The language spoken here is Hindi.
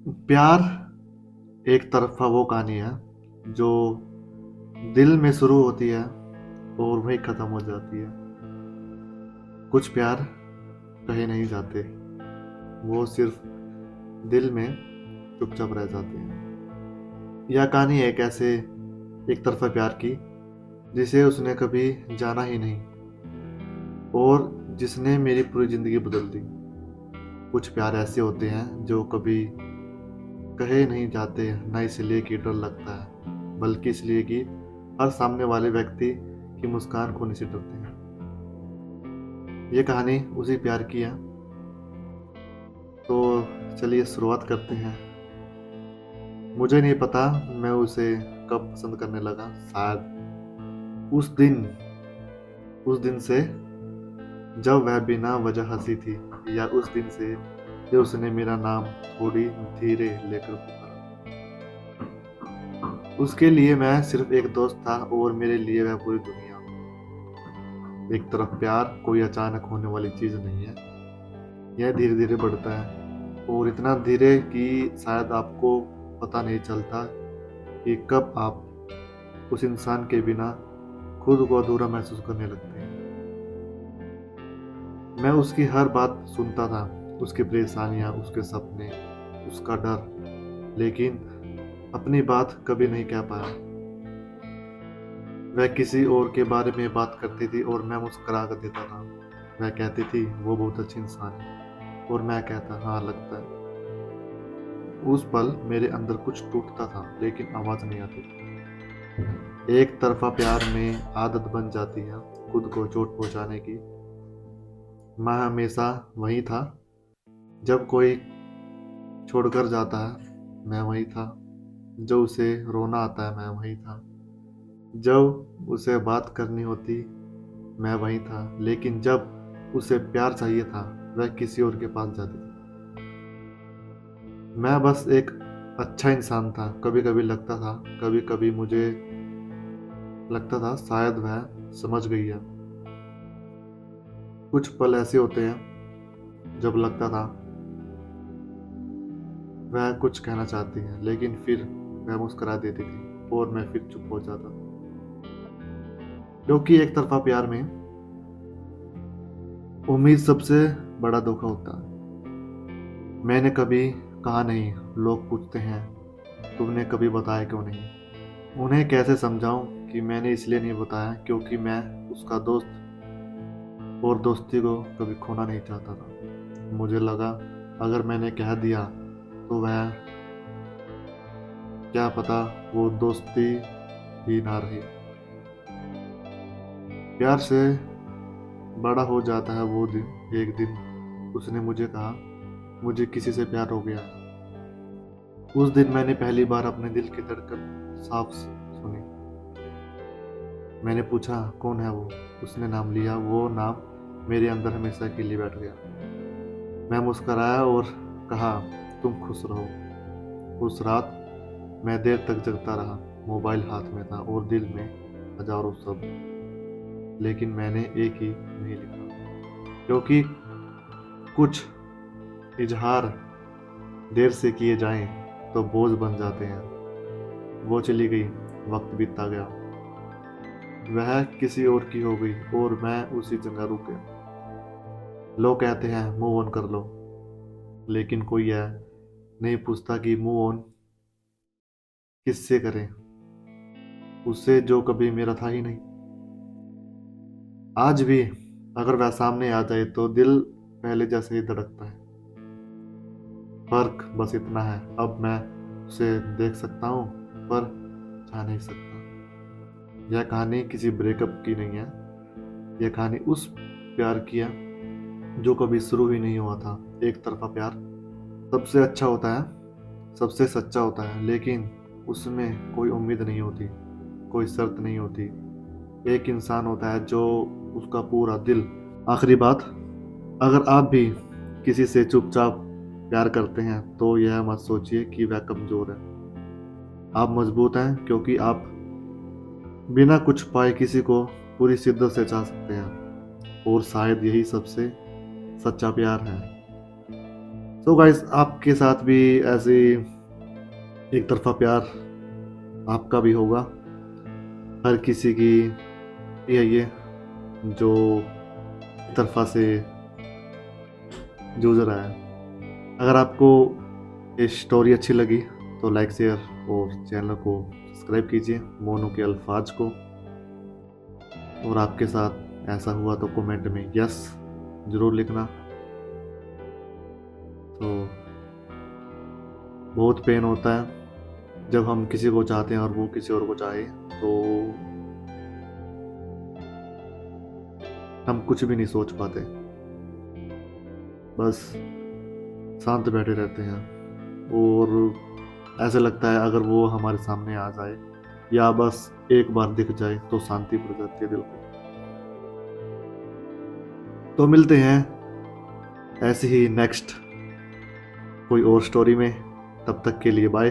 प्यार एक तरफ़ा वो कहानी है जो दिल में शुरू होती है और वहीं ख़त्म हो जाती है। कुछ प्यार कहे नहीं जाते, वो सिर्फ़ दिल में चुपचाप रह जाते हैं। यह कहानी एक ऐसे एक तरफ़ा प्यार की जिसे उसने कभी जाना ही नहीं और जिसने मेरी पूरी ज़िंदगी बदल दी। कुछ प्यार ऐसे होते हैं जो कभी कहे नहीं जाते, ना इसलिए कि डर लगता है, बल्कि इसलिए कि हर सामने वाले व्यक्ति की मुस्कान खोने से डरते हैं। ये कहानी उसी प्यार की है, तो चलिए शुरुआत करते हैं। मुझे नहीं पता मैं उसे कब पसंद करने लगा, शायद उस दिन से जब वह बिना वजह हंसी थी, या उस दिन से जब उसने मेरा नाम थोड़ी धीरे लेकर पुकारा। उसके लिए मैं सिर्फ एक दोस्त था और मेरे लिए वह पूरी दुनिया। एक तरफ प्यार कोई अचानक होने वाली चीज़ नहीं है, यह धीरे धीरे बढ़ता है और इतना धीरे कि शायद आपको पता नहीं चलता कि कब आप उस इंसान के बिना खुद को अधूरा महसूस करने लगते हैं। मैं उसकी हर बात सुनता था, उसकी परेशानियां, उसके सपने, उसका डर, लेकिन अपनी बात कभी नहीं कह पाया। वह किसी और के बारे में बात करती थी और मैं मुस्कुरा कर देता था। वह कहती थी वो बहुत अच्छी इंसान है और मैं कहता हाँ लगता है। उस पल मेरे अंदर कुछ टूटता था लेकिन आवाज नहीं आती थी। एक तरफा प्यार में आदत बन जाती है खुद को चोट पहुंचाने की। मैं हमेशा वही था, जब कोई छोड़कर जाता है मैं वही था, जो उसे रोना आता है मैं वही था, जब उसे बात करनी होती मैं वही था, लेकिन जब उसे प्यार चाहिए था वह किसी और के पास जाती थी। मैं बस एक अच्छा इंसान था। कभी कभी लगता था, कभी कभी मुझे लगता था शायद वह समझ गई है। कुछ पल ऐसे होते हैं जब लगता था वह कुछ कहना चाहती है, लेकिन फिर वह मुस्कुरा देती थी और मैं फिर चुप हो जाता, क्योंकि एक तरफा प्यार में उम्मीद सबसे बड़ा धोखा होता है। मैंने कभी कहा नहीं, लोग पूछते हैं तुमने कभी बताया क्यों नहीं। उन्हें कैसे समझाऊं कि मैंने इसलिए नहीं बताया क्योंकि मैं उसका दोस्त और दोस्ती को कभी खोना नहीं चाहता था। मुझे लगा अगर मैंने कह दिया तो वह, क्या पता वो दोस्ती ही ना रही। प्यार से बड़ा हो जाता है वो दिन। एक दिन उसने मुझे कहा मुझे किसी से प्यार हो गया है। उस दिन मैंने पहली बार अपने दिल की धड़कन साफ सुनी। मैंने पूछा कौन है वो। उसने नाम लिया। वो नाम मेरे अंदर हमेशा के लिए बैठ गया। मैं मुस्कुराया और कहा तुम खुश रहो। उस रात मैं देर तक जगता रहा। मोबाइल हाथ में था और दिल में हजारों शब्द, लेकिन मैंने एक ही नहीं लिखा, क्योंकि कुछ इजहार देर से किए जाएं तो बोझ बन जाते हैं। वो चली गई, वक्त बीतता गया, वह किसी और की हो गई और मैं उसी जगह रुक गया। लोग कहते हैं मूव ऑन कर लो, लेकिन कोई यह नहीं पूछता कि मूव ऑन किससे करें, उससे जो कभी मेरा था ही नहीं। आज भी अगर वह सामने आ जाए तो दिल पहले जैसे ही धड़कता है। फर्क बस इतना है, अब मैं उसे देख सकता हूँ पर चाह नहीं सकता। यह कहानी किसी ब्रेकअप की नहीं है, यह कहानी उस प्यार की है जो कभी शुरू ही नहीं हुआ था। एक तरफा प्यार सबसे अच्छा होता है, सबसे सच्चा होता है, लेकिन उसमें कोई उम्मीद नहीं होती, कोई शर्त नहीं होती। एक इंसान होता है जो उसका पूरा दिल। आखिरी बात, अगर आप भी किसी से चुपचाप प्यार करते हैं तो यह मत सोचिए कि वह कमजोर है। आप मजबूत हैं क्योंकि आप बिना कुछ पाए किसी को पूरी शिद्दत से चाह सकते हैं, और शायद यही सबसे सच्चा प्यार है। सो गाइस, आपके साथ भी ऐसे एक तरफा प्यार आपका भी होगा। हर किसी की यही है जो एक तरफा से जूझ रहा है। अगर आपको ये स्टोरी अच्छी लगी तो लाइक, शेयर और चैनल को सब्सक्राइब कीजिए मोनू के अल्फाज को। और आपके साथ ऐसा हुआ तो कमेंट में यस ज़रूर लिखना। तो बहुत पेन होता है जब हम किसी को चाहते हैं और वो किसी और को चाहे, तो हम कुछ भी नहीं सोच पाते, बस शांत बैठे रहते हैं। और ऐसा लगता है अगर वो हमारे सामने आ जाए या बस एक बार दिख जाए तो शांति पड़ जाती है दिल को। तो मिलते हैं ऐसे ही नेक्स्ट कोई और स्टोरी में। तब तक के लिए बाय।